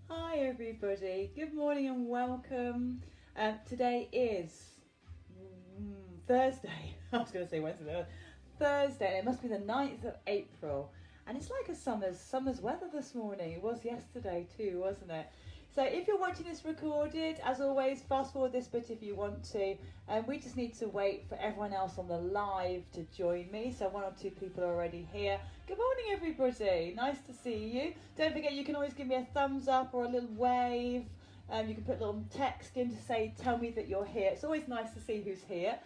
Hi everybody, good morning and welcome. Today is Thursday. I was going to say Wednesday. Thursday. It must be the 9th of April, and it's like a summer's weather this morning. It was yesterday too, wasn't it? So if you're watching this recorded, as always, fast forward this bit if you want to. We just need to wait for everyone else on the live to join me. So 1 or 2 people are already here. Good morning, everybody. Nice to see you. Don't forget, you can always give me a thumbs up or a little wave. You can put a little text in to say, tell me that you're here. It's always nice to see who's here.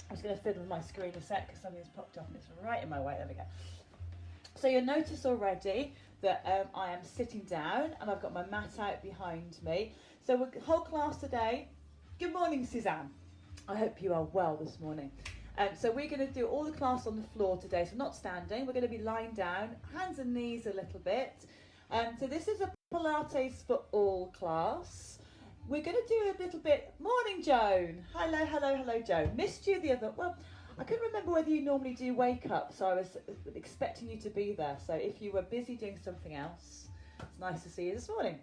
I'm just going to fiddle with my screen a sec because something's popped up and it's right in my way. There we go. So you'll notice already that I am sitting down and I've got my mat out behind me. So the whole class today, good morning Suzanne. I hope you are well this morning. So we're going to do all the class on the floor today, so not standing. We're going to be lying down, hands and knees a little bit. So this is a Pilates For All class. We're going to do a little bit, morning Joan. Hello Joan. Missed you the other, well, I couldn't remember whether you normally do wake up, so I was expecting you to be there. So if you were busy doing something else, it's nice to see you this morning.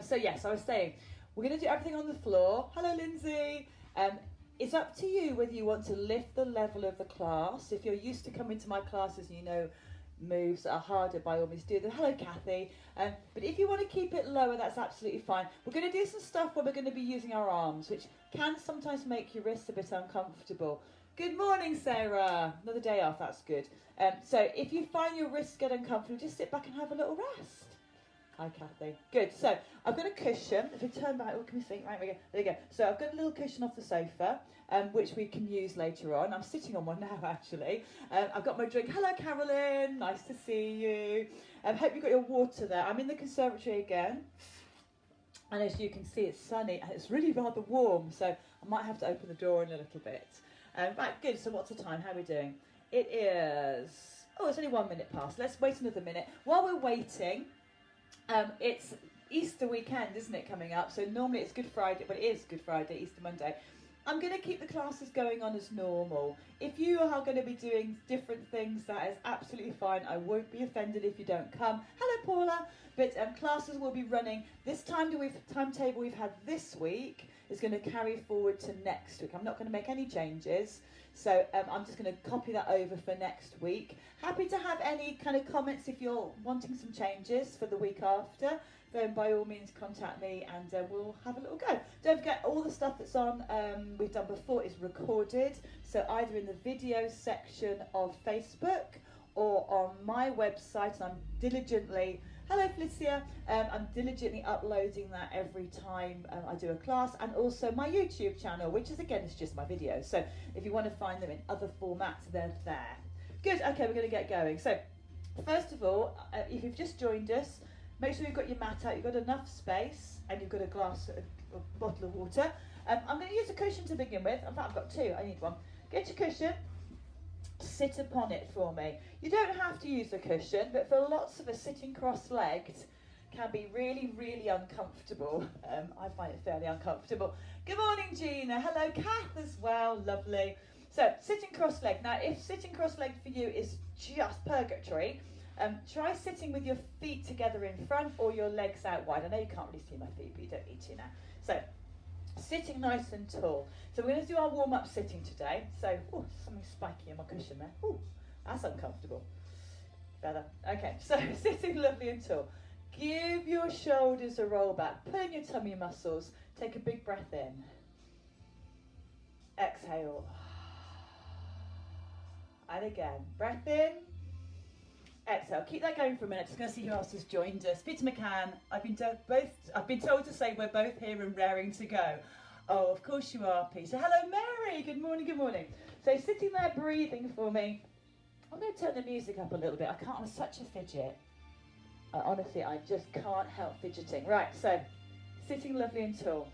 So yes, I was saying, we're going to do everything on the floor. Hello, Lindsay. It's up to you whether you want to lift the level of the class. If you're used to coming to my classes and you know moves that are harder, by all means do them. Hello, Kathy. But if you want to keep it lower, that's absolutely fine. We're going to do some stuff where we're going to be using our arms, which can sometimes make your wrists a bit uncomfortable. Good morning, Sarah. Another day off, that's good. So if you find your wrists get uncomfortable, just sit back and have a little rest. Hi, Kathy. Good. So I've got a cushion. If we turn back, can we see? Right, we go. There you go. So I've got a little cushion off the sofa, which we can use later on. I'm sitting on one now, actually. I've got my drink. Hello, Carolyn. Nice to see you. Hope you've got your water there. I'm in the conservatory again. And as you can see, it's sunny and it's really rather warm. So I might have to open the door in a little bit. Right, good. So what's the time? How are we doing? It is... Oh, it's only 1 minute past. Let's wait another minute. While we're waiting... it's Easter weekend, isn't it, coming up? So normally it's Good Friday, but it is Good Friday, Easter Monday. I'm going to keep the classes going on as normal. If you are going to be doing different things, that is absolutely fine. I won't be offended if you don't come. Hello, Paula. But classes will be running. This timetable we've had this week is going to carry forward to next week. I'm not going to make any changes. So I'm just going to copy that over for next week. Happy to have any kind of comments if you're wanting some changes for the week after. Then by all means contact me and we'll have a little go. Don't forget, all the stuff that's on we've done before is recorded. So either in the video section of Facebook or on my website, and I'm diligently... Hello, Felicia. I'm diligently uploading that every time I do a class, and also my YouTube channel, which is, again, it's just my videos. So if you want to find them in other formats, they're there. Good. Okay, we're going to get going. So first of all, if you've just joined us, make sure you've got your mat out, you've got enough space, and you've got a bottle of water. I'm going to use a cushion to begin with. In fact, I've got 2. I need one. Get your cushion. Sit upon it for me. You don't have to use a cushion, but for lots of us, sitting cross-legged can be really, really uncomfortable. I find it fairly uncomfortable. Good morning, Gina. Hello, Kath as well. Lovely. So, sitting cross-legged. Now, if sitting cross-legged for you is just purgatory, try sitting with your feet together in front or your legs out wide. I know you can't really see my feet, but you don't need to now. So, sitting nice and tall. So we're going to do our warm-up sitting today. So, something spiky in my cushion there. That's uncomfortable. Better. Okay, so sitting lovely and tall. Give your shoulders a roll back. Pull in your tummy muscles. Take a big breath in. Exhale. And again. Breath in. Exhale. Keep that going for a minute. Just going to see who else has joined us. Peter McCann. I've been told to say we're both here and raring to go. Oh, of course you are, Peter. Hello, Mary. Good morning. Good morning. So sitting there breathing for me. I'm going to turn the music up a little bit. I can't. I'm such a fidget. Honestly, I just can't help fidgeting. Right. So sitting lovely and tall.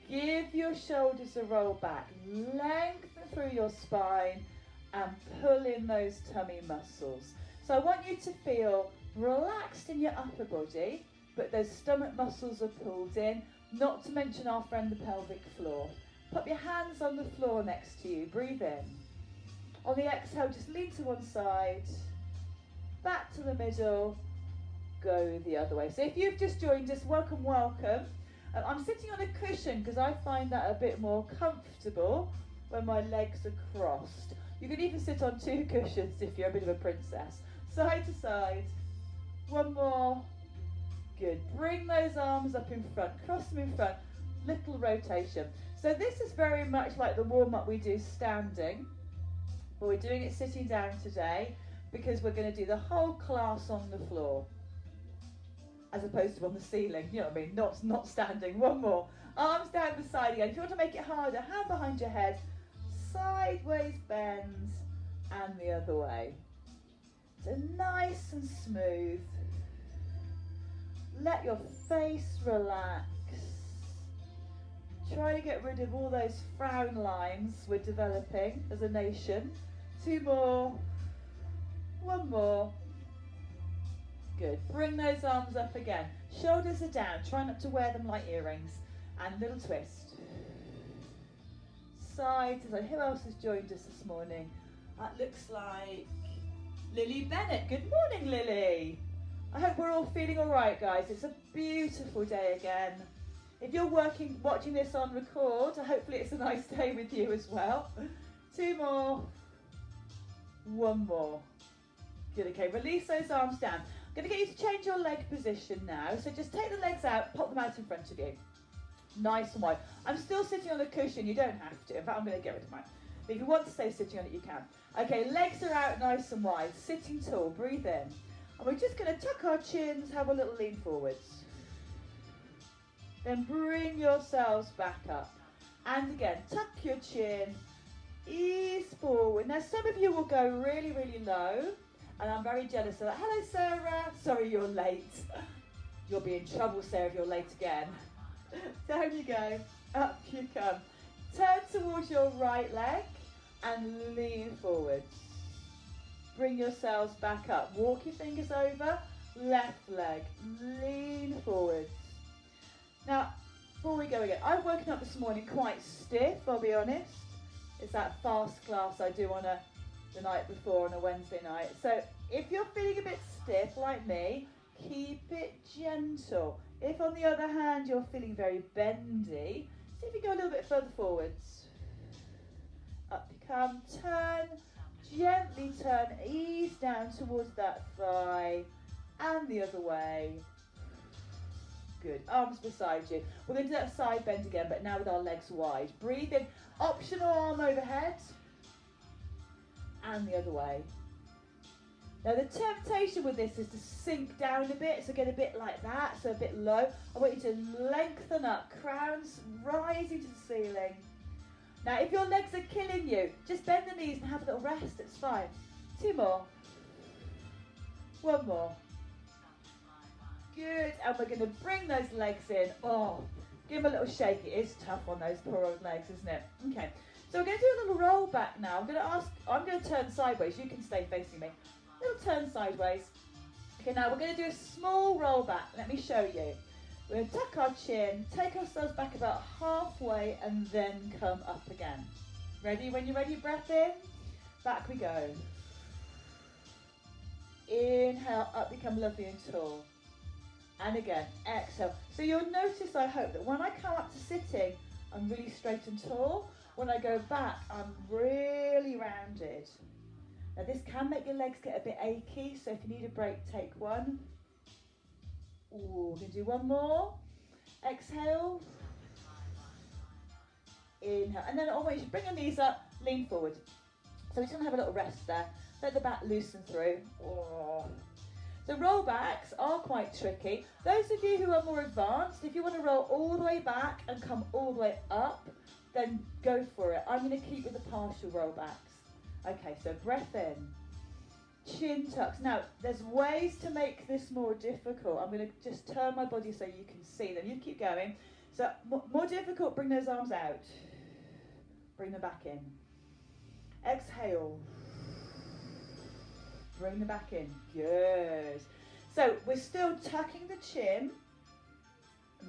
Give your shoulders a roll back. Lengthen through your spine and pull in those tummy muscles. So I want you to feel relaxed in your upper body, but those stomach muscles are pulled in, not to mention our friend the pelvic floor. Put your hands on the floor next to you, breathe in. On the exhale, just lean to one side, back to the middle, go the other way. So if you've just joined us, welcome, welcome. I'm sitting on a cushion because I find that a bit more comfortable when my legs are crossed. You can even sit on 2 cushions if you're a bit of a princess. Side to side. One more. Good. Bring those arms up in front. Cross them in front. Little rotation. So this is very much like the warm-up we do standing. But we're doing it sitting down today because we're going to do the whole class on the floor, as opposed to on the ceiling, you know what I mean, not standing. One more. Arms down the side again. If you want to make it harder, hand behind your head, sideways bends, and the other way. So nice and smooth. Let your face relax. Try to get rid of all those frown lines we're developing as a nation. 2 more. 1 more. Good. Bring those arms up again. Shoulders are down. Try not to wear them like earrings. And little twist. Side to side. Who else has joined us this morning? That looks like Lily Bennett. Good morning, Lily. I hope we're all feeling all right, guys. It's a beautiful day again. If you're watching this on record, hopefully it's a nice day with you as well. 2 more. 1 more. Good. Okay. Release those arms down. I'm going to get you to change your leg position now. So just take the legs out, pop them out in front of you. Nice and wide. I'm still sitting on a cushion. You don't have to. In fact, I'm going to get rid of mine. But if you want to stay sitting on it, you can. Okay, legs are out nice and wide. Sitting tall. Breathe in. And we're just going to tuck our chins, have a little lean forwards. Then bring yourselves back up. And again, tuck your chin. Ease forward. Now, some of you will go really, really low. And I'm very jealous of that. Hello, Sarah. Sorry you're late. You'll be in trouble, Sarah, if you're late again. Down you go. Up you come. Turn towards your right leg and lean forwards. Bring yourselves back up. Walk your fingers over. Left leg. Lean forwards. Now, before we go again, I've woken up this morning quite stiff, I'll be honest. It's that fast class I do on the night before on a Wednesday night. So if you're feeling a bit stiff like me, keep it gentle. If on the other hand you're feeling very bendy, see if you go a little bit further forwards. Up you come, turn, gently turn, ease down towards that thigh and the other way. Good, arms beside you. We're going to do that side bend again, but now with our legs wide. Breathe in, optional arm overhead and the other way. Now the temptation with this is to sink down a bit, so get a bit like that, so a bit low. I want you to lengthen up, crowns rising to the ceiling. Now if your legs are killing you, just bend the knees and have a little rest, it's fine. 2 more. 1 more. Good, and we're going to bring those legs in. Oh, give them a little shake. It is tough on those poor old legs, isn't it? Okay, so we're going to do a little roll back now. I'm going to turn sideways. You can stay facing me. Little turn sideways. Okay, now we're going to do a small roll back. Let me show you. We're going to tuck our chin, take ourselves back about halfway, and then come up again. Ready? When you're ready, breath in. Back we go. Inhale, up, become lovely and tall. And again, exhale. So you'll notice, I hope, that when I come up to sitting, I'm really straight and tall. When I go back, I'm really rounded. Now this can make your legs get a bit achy, so if you need a break, take one. Ooh, we're going to do 1 more. Exhale. Inhale. And then I want you to bring your knees up, lean forward. So we're just going to have a little rest there. Let the back loosen through. Oh. The rollbacks are quite tricky. Those of you who are more advanced, if you want to roll all the way back and come all the way up, then go for it. I'm going to keep with the partial rollbacks. Okay, so breath in, chin tucks. Now, there's ways to make this more difficult. I'm going to just turn my body so you can see them. You keep going. So more difficult, bring those arms out. Bring them back in. Exhale. Bring them back in. Good. So we're still tucking the chin,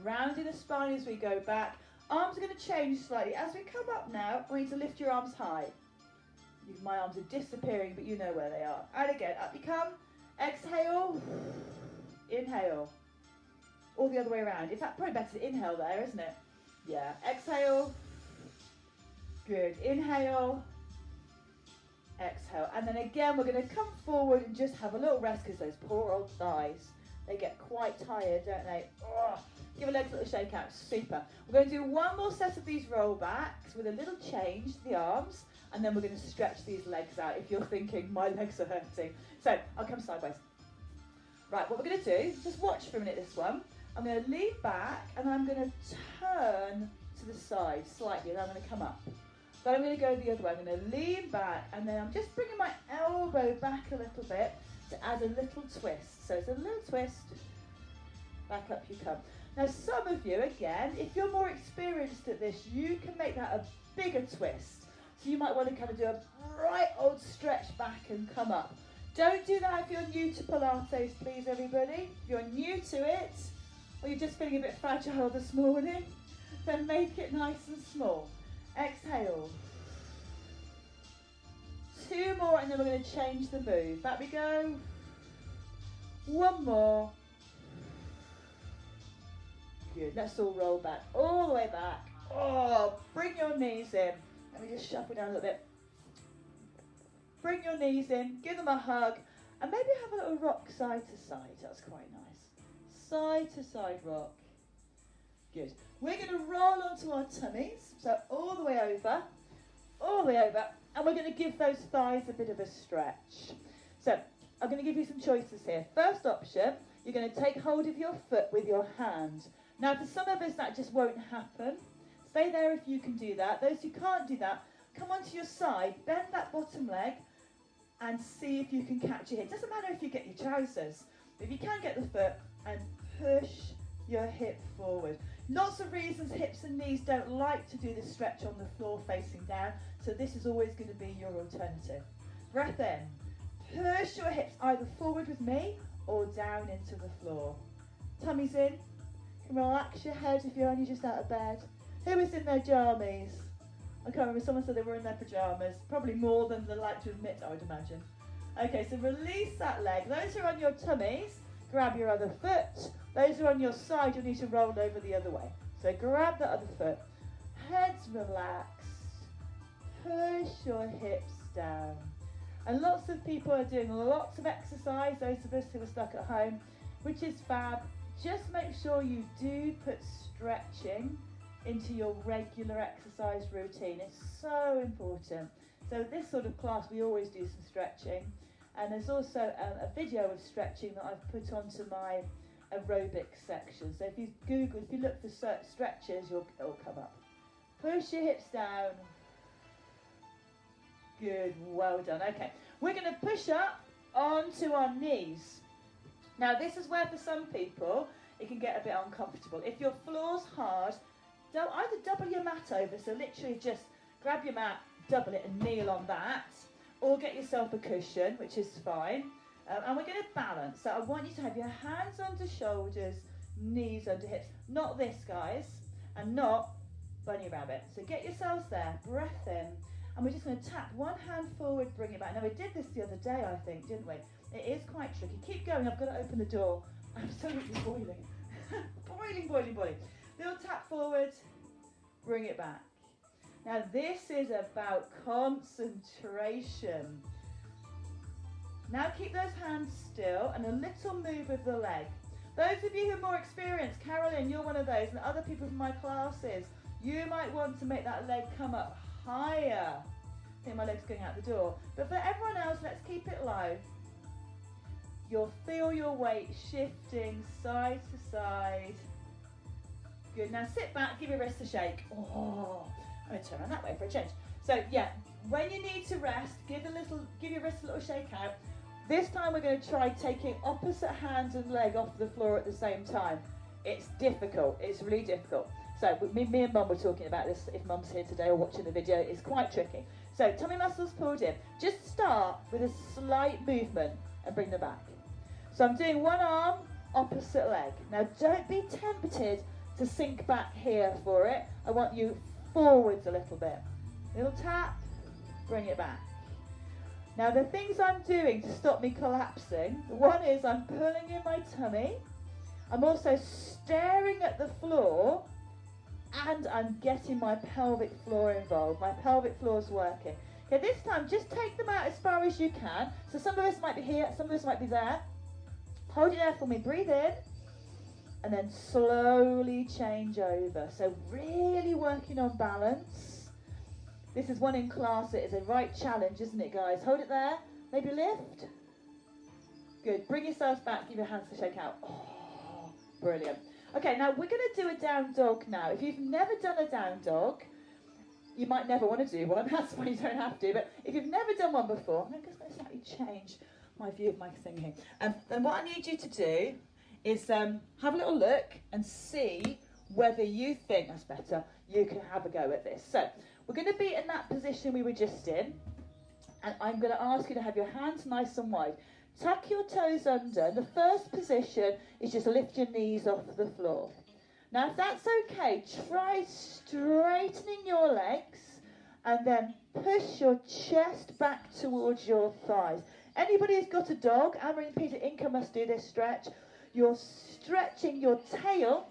rounding the spine as we go back. Arms are going to change slightly. As we come up now, I want you to lift your arms high. My arms are disappearing, but you know where they are. And again, up you come. Exhale. Inhale. Or the other way around. In fact, probably better to inhale there, isn't it? Yeah. Exhale. Good. Inhale. Exhale. And then again, we're going to come forward and just have a little rest because those poor old thighs, they get quite tired, don't they? Oh, give a legs a little shake out. Super. We're going to do one more set of these roll backs with a little change to the arms, and then we're going to stretch these legs out if you're thinking my legs are hurting. So I'll come sideways. Right, what we're going to do, just watch for a minute this one. I'm going to lean back and I'm going to turn to the side slightly, and I'm going to come up. But I'm going to go the other way. I'm going to lean back and then I'm just bringing my elbow back a little bit to add a little twist. So it's a little twist, back up you come. Now some of you, again, if you're more experienced at this, you can make that a bigger twist. So you might want to kind of do a right old stretch back and come up. Don't do that if you're new to Pilates, please everybody. If you're new to it, or you're just feeling a bit fragile this morning, then make it nice and small. Exhale. 2 more and then we're going to change the move. Back we go. 1 more. Good. Let's all roll back. All the way back. Oh, bring your knees in. Let me just shuffle down a little bit. Bring your knees in. Give them a hug. And maybe have a little rock side to side. That's quite nice. Side to side rock. Good. We're going to roll onto our tummies. So all the way over. All the way over. And we're going to give those thighs a bit of a stretch. So I'm going to give you some choices here. First option, you're going to take hold of your foot with your hand. Now for some of us that just won't happen. Stay there if you can do that. Those who can't do that, come onto your side, bend that bottom leg and see if you can catch your hip. Doesn't matter if you get your trousers, but if you can get the foot and push your hip forward. Lots of reasons hips and knees don't like to do this stretch on the floor facing down, so this is always going to be your alternative. Breath in. Push your hips either forward with me or down into the floor. Tummy's in. You can relax your head if you're only just out of bed. Who is in their jammies? I can't remember, someone said they were in their pyjamas. Probably more than they like to admit, I would imagine. Okay, so release that leg. Those who are on your tummies, grab your other foot. Those who are on your side, you'll need to roll over the other way. So grab the other foot. Heads relaxed. Push your hips down. And lots of people are doing lots of exercise, those of us who are stuck at home, which is fab. Just make sure you do put stretching into your regular exercise routine. It's so important. So this sort of class, we always do some stretching. And there's also a video of stretching that I've put onto my aerobic section. So if you Google, if you look for stretches, it'll come up. Push your hips down. Good, well done. Okay, we're going to push up onto our knees. Now this is where for some people it can get a bit uncomfortable. If your floor's hard, either double your mat over, so literally just grab your mat, double it and kneel on that, or get yourself a cushion, which is fine. And we're going to balance. So I want you to have your hands under shoulders, knees under hips. Not this, guys, and not bunny rabbit. So get yourselves there, breath in. And we're just going to tap one hand forward, bring it back. Now we did this the other day, I think, didn't we? It is quite tricky. Keep going. I've got to open the door. Absolutely boiling. Boiling, boiling, boiling. Little tap forward, bring it back. Now this is about concentration. Now keep those hands still and a little move of the leg. Those of you who are more experienced, Carolyn, you're one of those, and other people from my classes, you might want to make that leg come up higher. I think my leg's going out the door. But for everyone else, let's keep it low. You'll feel your weight shifting side to side. Good. Now sit back, give your wrist a shake. Oh, I'm going to turn around that way for a change. So yeah, when you need to rest, give your wrist a little shake out. This time we're going to try taking opposite hand and leg off the floor at the same time. It's difficult. It's really difficult. So me and Mum were talking about this, if Mum's here today or watching the video, it's quite tricky. So tummy muscles pulled in. Just start with a slight movement and bring them back. So I'm doing one arm, opposite leg. Now don't be tempted to sink back here for it. I want you forwards a little bit. Little tap, bring it back. Now the things I'm doing to stop me collapsing, one is I'm pulling in my tummy, I'm also staring at the floor, and I'm getting my pelvic floor involved. My pelvic floor's working. Okay, this time just take them out as far as you can. So some of us might be here, some of us might be there. Hold it there for me, breathe in, and then slowly change over. So really working on balance. This is one in class, it is a right challenge, isn't it, guys? Hold it there, maybe lift. Good, bring yourselves back, give your hands a shake out. Oh, brilliant. Okay, now we're going to do a down dog now. If you've never done a down dog, you might never want to do one, that's why you don't have to, but if you've never done one before, I'm just going to slightly change my view of my thing here. Then what I need you to do is have a little look and see whether you think, that's better, you can have a go at this. So, we're going to be in that position we were just in, and I'm going to ask you to have your hands nice and wide. Tuck your toes under. The first position is just lift your knees off the floor. Now, if that's okay, try straightening your legs and then push your chest back towards your thighs. Anybody who's got a dog, Anne-Marie and Peter Inca must do this stretch. You're stretching your tail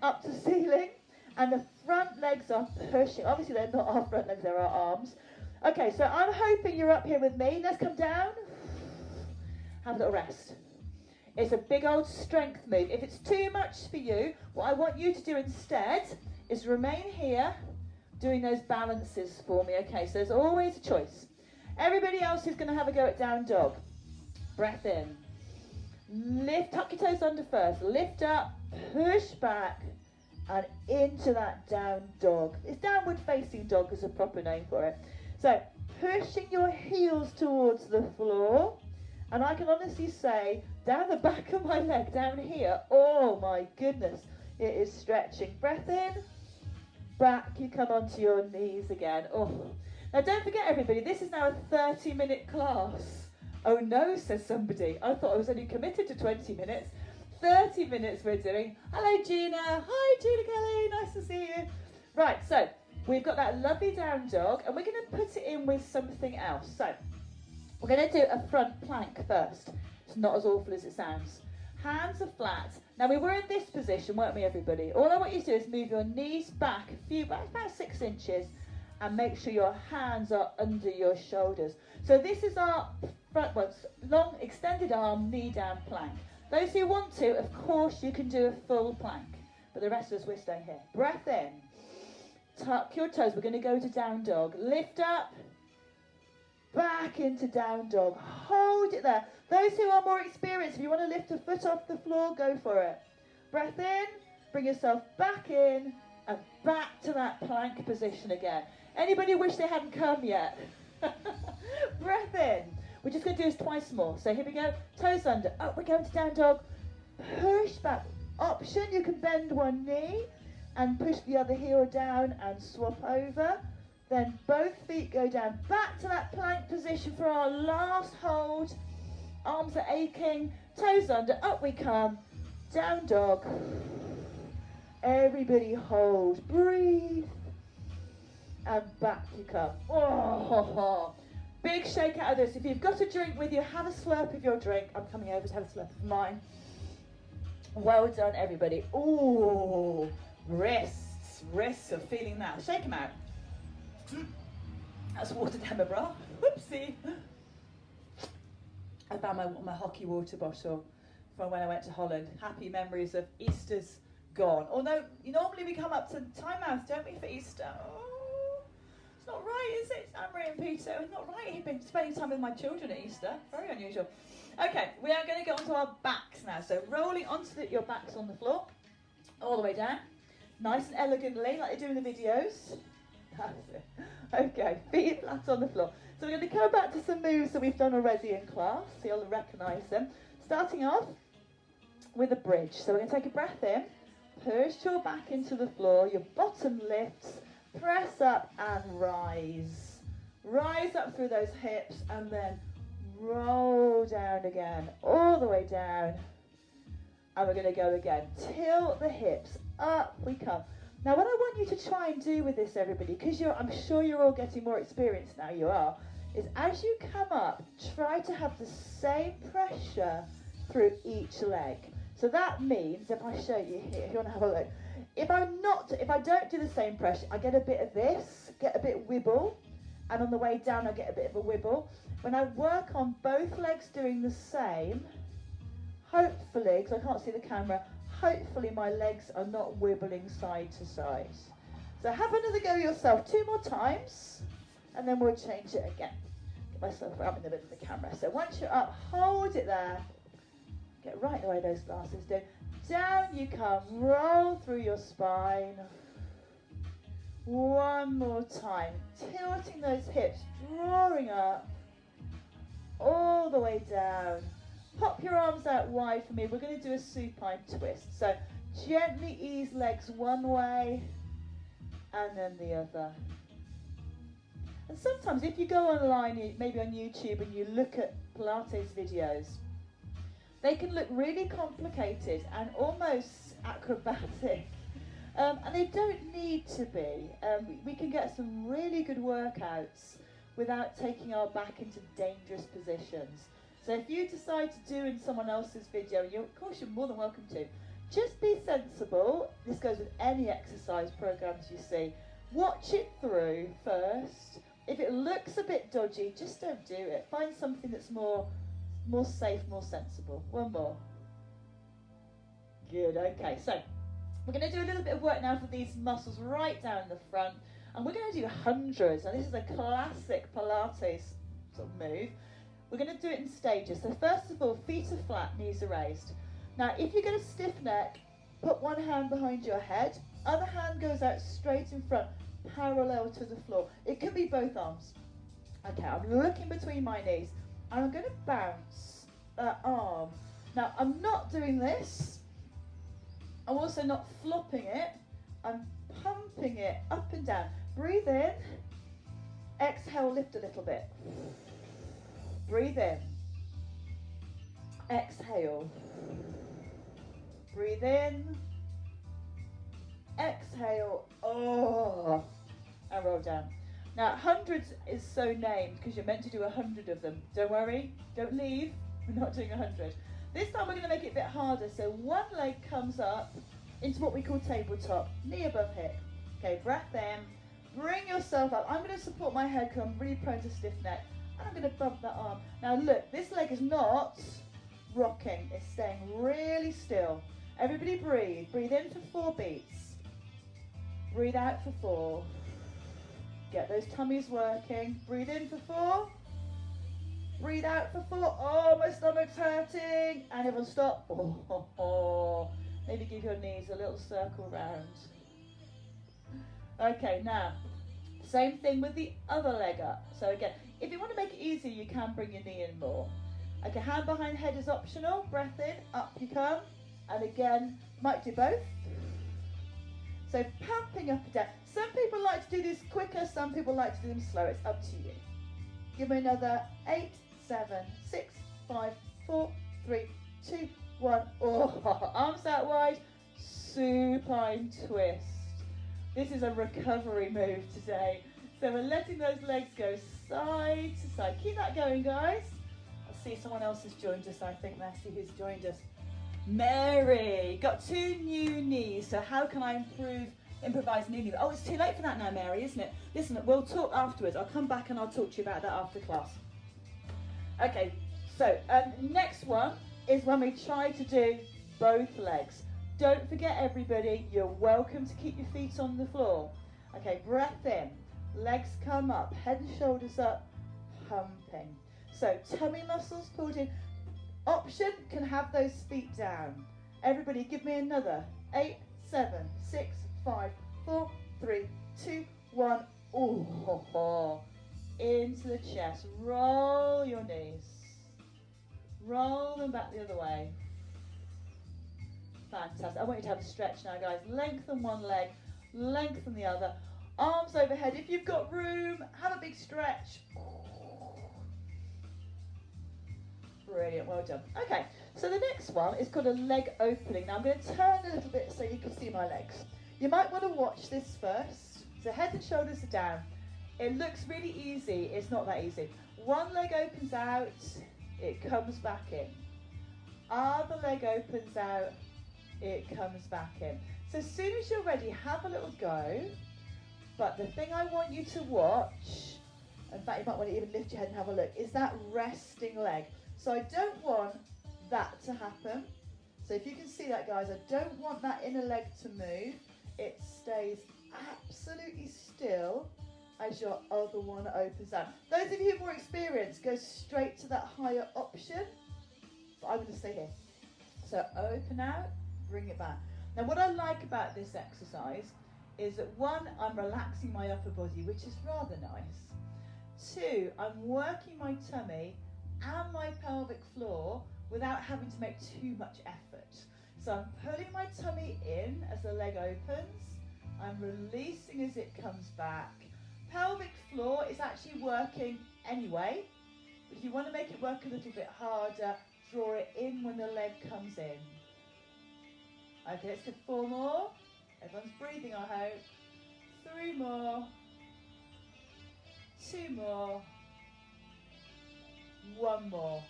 up to ceiling and the front legs are pushing. Obviously, they're not our front legs, they're our arms. Okay, so I'm hoping you're up here with me. Let's come down. Have a little rest. It's a big old strength move. If it's too much for you, what I want you to do instead is remain here doing those balances for me. Okay, so there's always a choice. Everybody else is going to have a go at down dog. Breath in. Lift, tuck your toes under first. Lift up, push back, and into that down dog. It's downward facing dog is a proper name for it. So, pushing your heels towards the floor. And I can honestly say, down the back of my leg, down here, oh my goodness, it is stretching. Breath in, back, you come onto your knees again. Oh. Now don't forget everybody, this is now a 30-minute class. Oh no, says somebody. I thought I was only committed to 20 minutes. 30 minutes we're doing. Hello Gina. Hi Gina Kelly, nice to see you. Right, so we've got that lovely down dog and we're going to put it in with something else. So we're going to do a front plank first. It's not as awful as it sounds. Hands are flat. Now we were in this position, weren't we everybody? All I want you to do is move your knees back about 6 inches and make sure your hands are under your shoulders. So this is our front one, long extended arm, knee down plank. Those who want to, of course, you can do a full plank. But the rest of us, we're staying here. Breath in. Tuck your toes. We're going to go to down dog. Lift up. Back into down dog. Hold it there. Those who are more experienced, if you want to lift a foot off the floor, go for it. Breath in. Bring yourself back in. And back to that plank position again. Anybody wish they hadn't come yet? Breath in. We're just going to do this twice more. So here we go. Toes under. Up, we're going to down dog. Push back. Option, you can bend one knee and push the other heel down and swap over. Then both feet go down. Back to that plank position for our last hold. Arms are aching. Toes under. Up we come. Down dog. Everybody hold. Breathe. And back you come. Oh, big shake out of this. If you've got a drink with you, have a slurp of your drink. I'm coming over to have a slurp of mine. Well done, everybody. Ooh, wrists. Wrists are feeling that. Shake them out. That's water down my bra. Whoopsie. I found my hockey water bottle from when I went to Holland. Happy memories of Easter's gone. Although, normally we come up to timeout, don't we, for Easter? Oh, it's not right, is it? Anne-Marie and Peter, it's not right. You've been spending time with my children at Easter. Very unusual. Okay, we are going to get onto our backs now. So rolling onto your backs on the floor, all the way down. Nice and elegantly, like they do in the videos. That's it. Okay, feet flat on the floor. So we're going to go back to some moves that we've done already in class, so you'll recognise them. Starting off with a bridge. So we're going to take a breath in, push your back into the floor, your bottom lifts, press up and rise. Rise up through those hips and then roll down again, all the way down. And we're going to go again. Tilt the hips, up we come. Now what I want you to try and do with this, everybody, because I'm sure you're all getting more experience now, you are, is as you come up, try to have the same pressure through each leg. So that means, if I show you here, if you want to have a look, if I don't do the same pressure, I get a bit of this, get a bit wibble, and on the way down I get a bit of a wibble. When I work on both legs doing the same, hopefully, because I can't see the camera, hopefully my legs are not wibbling side to side. So have another go yourself 2 more times, and then we'll change it again. Get myself out in the middle of the camera. So once you're up, hold it there. Get right the way those glasses do. Down you come, roll through your spine. One more time, tilting those hips, drawing up, all the way down. Pop your arms out wide for me. We're going to do a supine twist. So gently ease legs one way and then the other. And sometimes if you go online, maybe on YouTube, and you look at Pilates videos, they can look really complicated and almost acrobatic. And they don't need to be. We can get some really good workouts without taking our back into dangerous positions. So if you decide to do in someone else's video, of course you're more than welcome to, just be sensible. This goes with any exercise programs you see. Watch it through first. If it looks a bit dodgy, just don't do it. Find something that's more safe, more sensible. One more. Good, okay. So we're going to do a little bit of work now for these muscles right down the front. And we're going to do hundreds. And this is a classic Pilates sort of move. We're going to do it in stages. So first of all, feet are flat, knees are raised. Now, if you're going to stiff neck, put one hand behind your head. Other hand goes out straight in front, parallel to the floor. It can be both arms. Okay, I'm looking between my knees. And I'm going to bounce that arm. Now, I'm not doing this. I'm also not flopping it. I'm pumping it up and down. Breathe in. Exhale, lift a little bit. Breathe in. Exhale. Breathe in. Exhale. Oh. And roll down. Now, hundreds is so named because you're meant to do 100 of them. Don't worry. Don't leave. We're not doing 100. This time we're going to make it a bit harder. So one leg comes up into what we call tabletop. Knee above hip. Okay, breath in. Bring yourself up. I'm going to support my head because I'm really prone to stiff neck. And I'm going to bump that arm. Now look, this leg is not rocking. It's staying really still. Everybody breathe. Breathe in for 4 beats. Breathe out for 4. Get those tummies working. Breathe in for 4. Breathe out for 4. Oh, my stomach's hurting. And everyone stop. Oh. Maybe give your knees a little circle round. Okay, now, same thing with the other leg up. So again, if you want to make it easier, you can bring your knee in more. Okay, hand behind head is optional. Breath in, up you come. And again, might do both. So pumping up and down. Some people like to do this quicker, some people like to do them slow. It's up to you. Give me another 8, 7, 6, 5, 4, 3, 2, 1. Oh, arms out wide. Supine twist. This is a recovery move today. So we're letting those legs go side to side. Keep that going, guys. I see someone else has joined us, I think. Let's see who's joined us. Mary, got 2 new knees. So how can I improvise new knee? Oh, it's too late for that now, Mary, isn't it? Listen, we'll talk afterwards. I'll come back and I'll talk to you about that after class. Okay, so next one is when we try to do both legs. Don't forget, everybody, you're welcome to keep your feet on the floor. Okay, breath in, legs come up, head and shoulders up, pumping. So tummy muscles pulled in. Option can have those feet down. Everybody give me another. 8, 7, 6, 5, 4, 3, 2, 1. Ooh, ho, ho. Into the chest. Roll your knees. Roll them back the other way. Fantastic. I want you to have a stretch now, guys. Lengthen one leg, lengthen the other. Arms overhead. If you've got room, have a big stretch. Brilliant, well done. Okay, so the next one is called a leg opening. Now I'm going to turn a little bit so you can see my legs. You might want to watch this first. So head and shoulders are down. It looks really easy. It's not that easy. One leg opens out, it comes back in. Other leg opens out, it comes back in. So as soon as you're ready, have a little go. But the thing I want you to watch, in fact you might want to even lift your head and have a look, is that resting leg. So I don't want that to happen. So if you can see that, guys, I don't want that inner leg to move. It stays absolutely still as your other one opens out. Those of you who have more experience, go straight to that higher option. But I'm going to stay here. So open out, bring it back. Now what I like about this exercise is that one, I'm relaxing my upper body, which is rather nice. Two, I'm working my tummy and my pelvic floor without having to make too much effort. So I'm pulling my tummy in as the leg opens. I'm releasing as it comes back. Pelvic floor is actually working anyway, but if you want to make it work a little bit harder, draw it in when the leg comes in. Okay, let's do 4 more. Everyone's breathing, I hope. 3 more. 2 more. 1 more.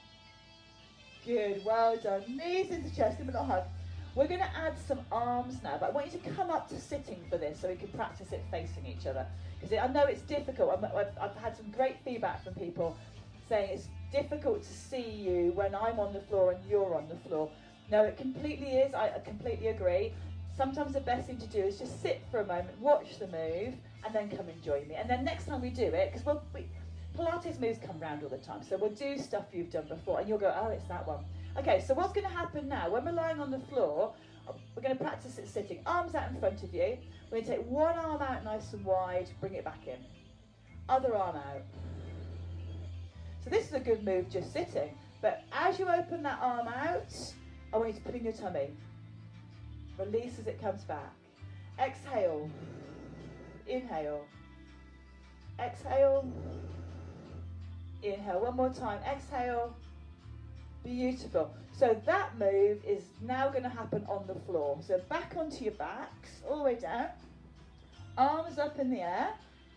Good, well done. Knees into chest, give me a little hug. We're going to add some arms now, but I want you to come up to sitting for this so we can practice it facing each other. Because I know it's difficult. I've had some great feedback from people saying it's difficult to see you when I'm on the floor and you're on the floor. No, it completely is. I completely agree. Sometimes the best thing to do is just sit for a moment, watch the move, and then come and join me. And then next time we do it, because Pilates moves come round all the time, so we'll do stuff you've done before, and you'll go, oh, it's that one. Okay, so what's going to happen now, when we're lying on the floor, we're going to practice it sitting. Arms out in front of you. We're going to take one arm out nice and wide, bring it back in. Other arm out. So this is a good move just sitting, but as you open that arm out, I want you to put in your tummy. Release as it comes back. Exhale. Inhale. Exhale. Inhale. One more time. Exhale. Beautiful. So that move is now going to happen on the floor. So back onto your backs, all the way down. Arms up in the air.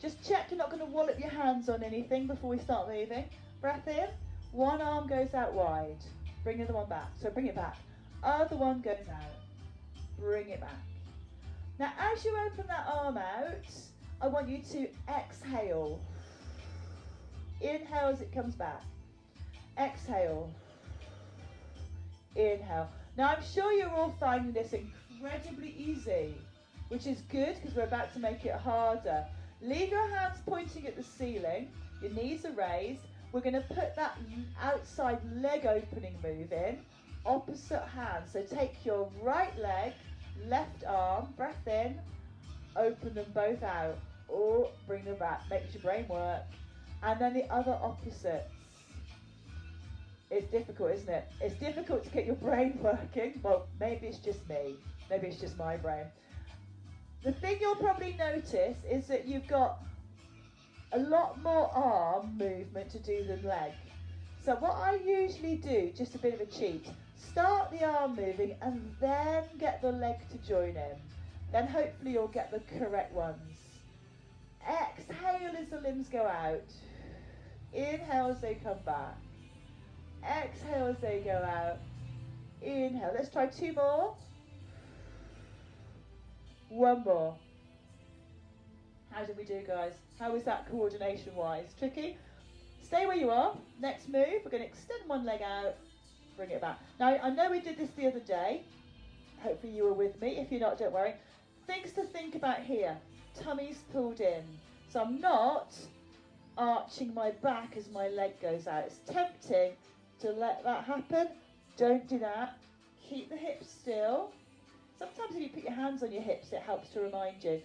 Just check you're not going to wallop your hands on anything before we start moving. Breath in. One arm goes out wide. Bring the other one back. So bring it back. Other one goes out. Bring it back. Now as you open that arm out, I want you to exhale. Inhale as it comes back. Exhale. Inhale. Now I'm sure you're all finding this incredibly easy, which is good because we're about to make it harder. Leave your hands pointing at the ceiling. Your knees are raised. We're going to put that outside leg opening move in. Opposite hand. So take your right leg, left arm, breath in, open them both out, or bring them back. Makes your brain work. And then the other opposites. It's difficult, isn't it? It's difficult to get your brain working. Well, maybe it's just me. Maybe it's just my brain. The thing you'll probably notice is that you've got a lot more arm movement to do than leg. So what I usually do, just a bit of a cheat, start the arm moving and then get the leg to join in. Then hopefully you'll get the correct ones. Exhale as the limbs go out. Inhale as they come back. Exhale as they go out. Inhale. Let's try 2 more. 1 more. How did we do, guys? How was that coordination-wise? Tricky? Stay where you are. Next move, we're going to extend one leg out, bring it back. Now, I know we did this the other day. Hopefully you were with me. If you're not, don't worry. Things to think about here. Tummy's pulled in. So I'm not arching my back as my leg goes out. It's tempting to let that happen. Don't do that. Keep the hips still. Sometimes if you put your hands on your hips, it helps to remind you.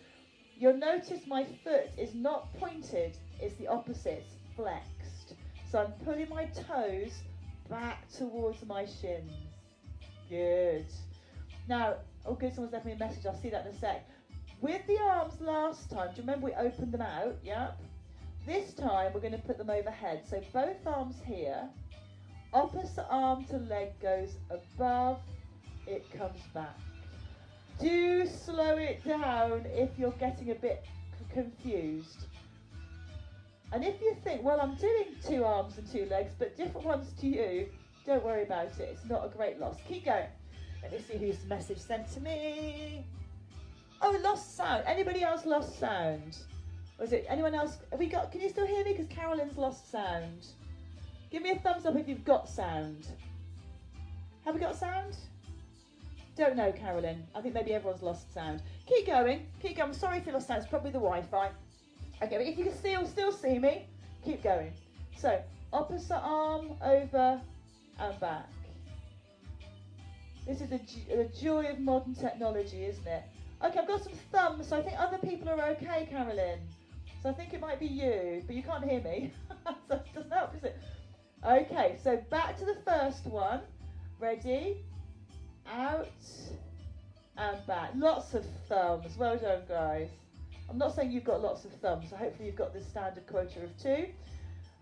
You'll notice my foot is not pointed, it's the opposite, it's flexed. So I'm pulling my toes back towards my shins. Good. Now, oh good, someone's left me a message, I'll see that in a sec. With the arms last time, do you remember we opened them out? Yep. This time we're going to put them overhead. So both arms here, opposite arm to leg goes above, it comes back. Do slow it down if you're getting a bit confused. And if you think, well, I'm doing 2 arms and 2 legs, but different ones to you, don't worry about it. It's not a great loss. Keep going. Let me see whose message sent to me. Oh, lost sound. Anybody else lost sound? Was it anyone else? Have we got? Can you still hear me? Because Carolyn's lost sound. Give me a thumbs up if you've got sound. Have we got sound? Don't know, Carolyn. I think maybe everyone's lost sound. Keep going. Keep going. I'm sorry if you lost sound. It's probably the Wi-Fi. Okay, but if you can still see me, keep going. So, opposite arm, over and back. This is the joy of modern technology, isn't it? Okay, I've got some thumbs, so I think other people are okay, Carolyn. So I think it might be you, but you can't hear me. So it doesn't help, is it? Okay, so back to the first one. Ready? Out and back. Lots of thumbs. Well done, guys. I'm not saying you've got lots of thumbs, so hopefully you've got the standard quota of 2.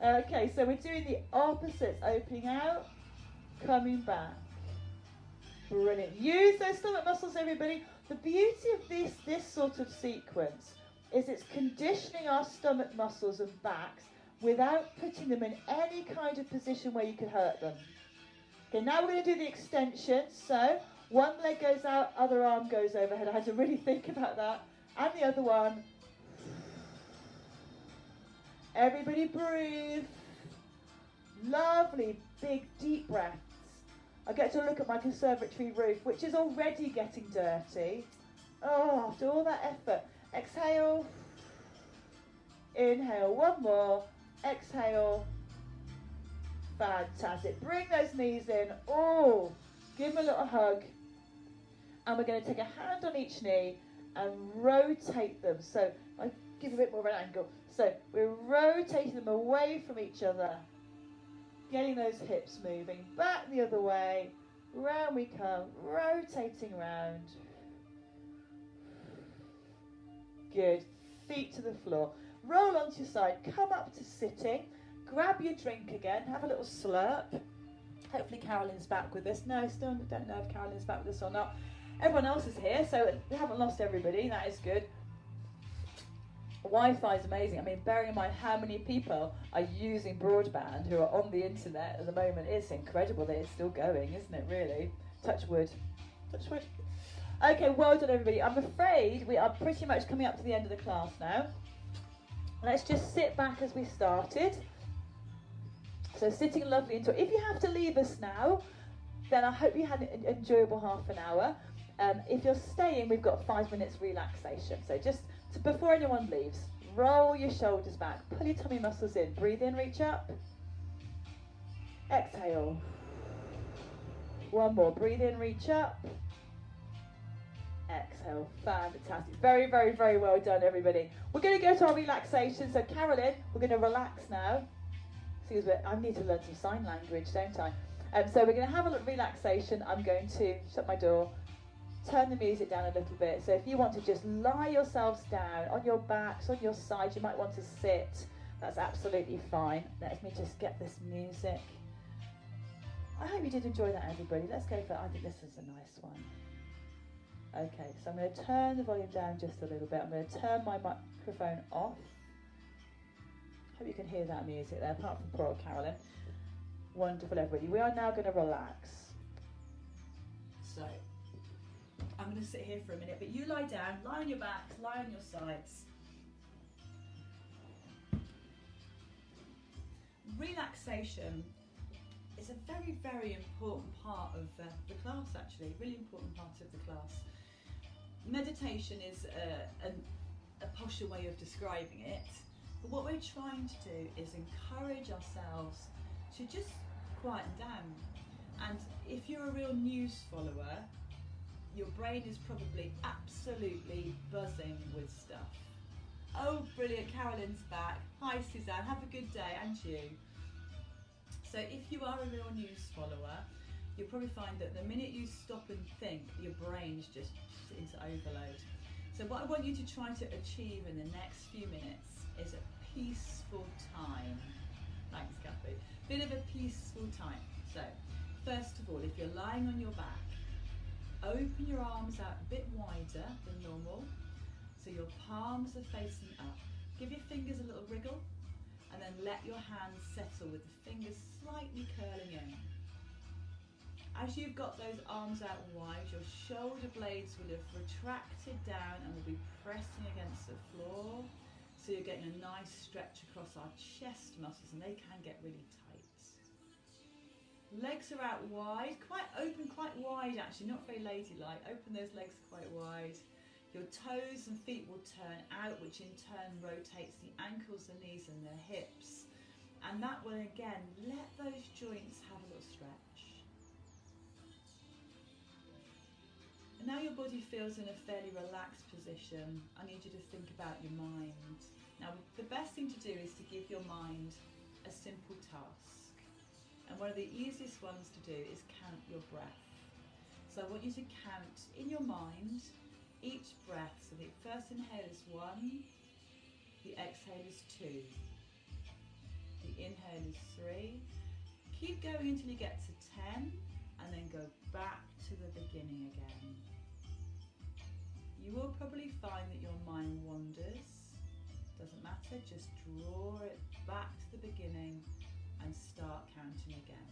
Okay, so we're doing the opposites. Opening out, coming back. Brilliant. Use those stomach muscles, everybody. The beauty of this sort of sequence is it's conditioning our stomach muscles and backs without putting them in any kind of position where you could hurt them. Okay, now we're going to do the extension. So one leg goes out, other arm goes overhead. I had to really think about that. And the other one. Everybody breathe. Lovely, big, deep breaths. I get to look at my conservatory roof, which is already getting dirty. Oh, after all that effort. Exhale. Inhale. One more. Exhale. Fantastic. Bring those knees in. Oh, give them a little hug. And we're going to take a hand on each knee and rotate them. So I give a bit more of an angle. So we're rotating them away from each other. Getting those hips moving. Back the other way. Round we come. Rotating round. Good. Feet to the floor. Roll onto your side. Come up to sitting. Grab your drink again. Have a little slurp. Hopefully Carolyn's back with us. No, still don't know if Carolyn's back with us or not. Everyone else is here, so we haven't lost everybody. That is good. Wi-Fi is amazing. I mean, bearing in mind how many people are using broadband who are on the internet at the moment, it's incredible that it's still going, isn't it, really? Touch wood. Touch wood. Okay, well done, everybody. I'm afraid we are pretty much coming up to the end of the class now. Let's just sit back as we started. So sitting lovely into it. If you have to leave us now, then I hope you had an enjoyable half an hour. If you're staying, we've got 5 minutes relaxation. So just before anyone leaves, roll your shoulders back, pull your tummy muscles in, breathe in, reach up. Exhale. One more, breathe in, reach up. Exhale. Fantastic. Very, very, very well done, everybody. We're going to go to our relaxation. So Carolyn, we're going to relax now. Excuse me, I need to learn some sign language, don't I? So we're going to have a little relaxation. I'm going to shut my door, turn the music down a little bit. So if you want to just lie yourselves down on your backs, on your sides, you might want to sit. That's absolutely fine. Let me just get this music. I hope you did enjoy that, everybody. Let's go for it. I think this is a nice one. Okay, so I'm going to turn the volume down just a little bit. I'm going to turn my microphone off. Hope you can hear that music there, apart from poor old Carolyn. Wonderful, everybody. We are now going to relax. So, I'm going to sit here for a minute, but you lie down, lie on your backs, lie on your sides. Relaxation is a very, very important part of the class, actually. Really important part of the class. Meditation is a posher way of describing it. But what we're trying to do is encourage ourselves to just quieten down. And if you're a real news follower, your brain is probably absolutely buzzing with stuff. Oh, brilliant, Carolyn's back. Hi, Suzanne, have a good day, and you. So if you are a real news follower, you'll probably find that the minute you stop and think, your brain's just into overload. So what I want you to try to achieve in the next few minutes is a peaceful time. Thanks, Kathy. Bit of a peaceful time. So, first of all, if you're lying on your back, open your arms out a bit wider than normal, so your palms are facing up. Give your fingers a little wriggle, and then let your hands settle with the fingers slightly curling in. As you've got those arms out wide, your shoulder blades will have retracted down and will be pressing against the floor. So you're getting a nice stretch across our chest muscles, and they can get really tight. Legs are out wide, quite open, quite wide actually, not very ladylike. Open those legs quite wide. Your toes and feet will turn out, which in turn rotates the ankles, the knees and the hips. And that will again, let those joints have a little stretch. And now your body feels in a fairly relaxed position. I need you to think about your mind. Now, the best thing to do is to give your mind a simple task. And one of the easiest ones to do is count your breath. So I want you to count in your mind each breath. So the first inhale is 1, the exhale is 2, the inhale is 3. Keep going until you get to 10, and then go back to the beginning again. You will probably find that your mind wanders. Doesn't matter, just draw it back to the beginning and start counting again.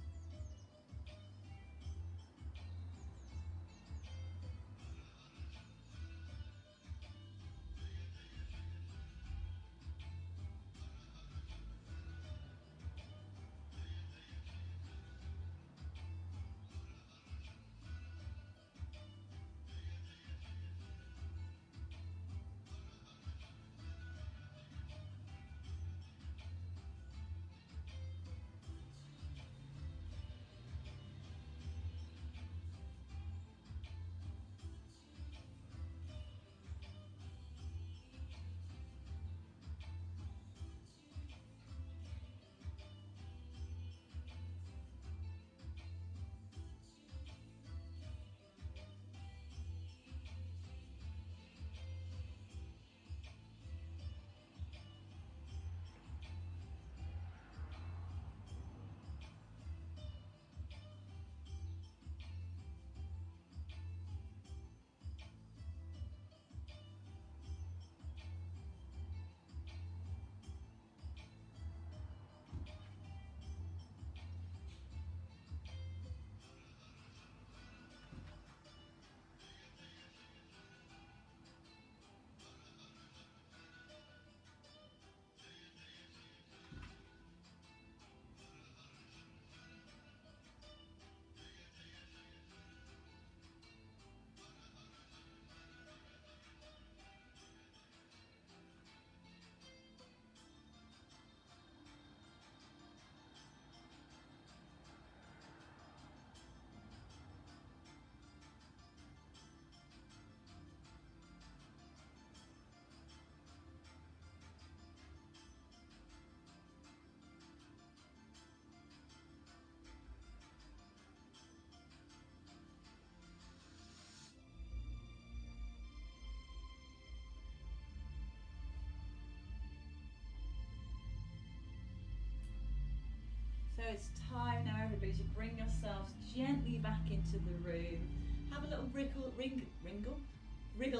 So it's time now, everybody, to bring yourselves gently back into the room. Have a little wriggle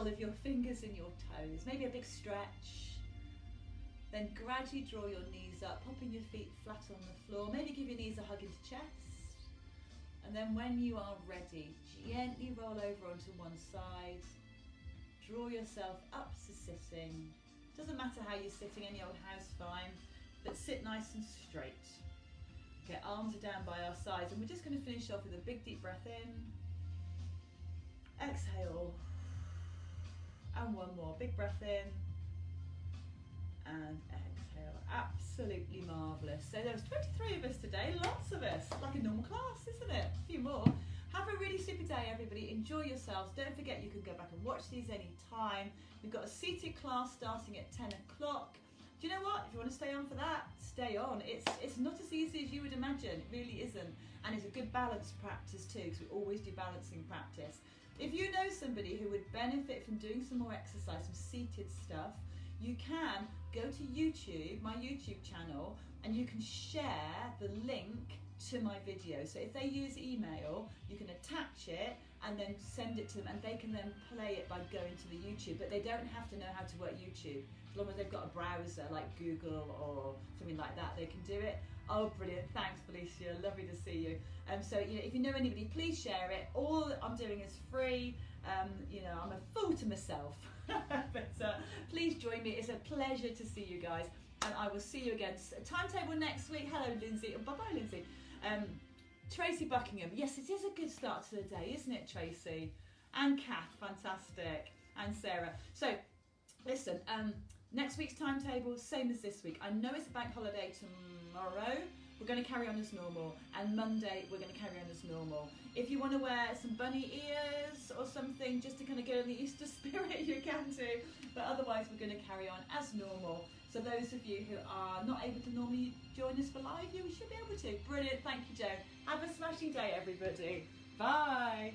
of your fingers and your toes, maybe a big stretch. Then gradually draw your knees up, popping your feet flat on the floor. Maybe give your knees a hug into chest. And then when you are ready, gently roll over onto one side. Draw yourself up to sitting. Doesn't matter how you're sitting, any old house fine, but sit nice and straight. Okay, arms are down by our sides, and we're just going to finish off with a big deep breath in. Exhale. And one more. Big breath in. And exhale. Absolutely marvellous. So there was 23 of us today, lots of us. Like a normal class, isn't it? A few more. Have a really super day, everybody. Enjoy yourselves. Don't forget you can go back and watch these any time. We've got a seated class starting at 10 o'clock. Do you know what? If you want to stay on for that, stay on. It's not as easy as you would imagine. It really isn't. And it's a good balance practice too, because we always do balancing practice. If you know somebody who would benefit from doing some more exercise, some seated stuff, you can go to YouTube, my YouTube channel, and you can share the link to my video. So if they use email, you can attach it and then send it to them, and they can then play it by going to the YouTube, but they don't have to know how to work YouTube. As long as they've got a browser like Google or something like that, they can do it. Oh, brilliant. Thanks, Felicia. Lovely to see you. So, you know, if you know anybody, please share it. All I'm doing is free. You know, I'm a fool to myself. But please join me. It's a pleasure to see you guys. And I will see you again. Timetable next week. Hello, Lindsay. Bye-bye, Lindsay. Tracy Buckingham. Yes, it is a good start to the day, isn't it, Tracy? And Kath. Fantastic. And Sarah. So, listen, next week's timetable, same as this week. I know it's a bank holiday tomorrow. We're going to carry on as normal, and Monday we're going to carry on as normal. If you want to wear some bunny ears or something just to kind of go in the Easter spirit, you can do, but otherwise we're going to carry on as normal. So those of you who are not able to normally join us for live, you should be able to. Brilliant. Thank you, Joe. Have a smashing day, everybody. Bye.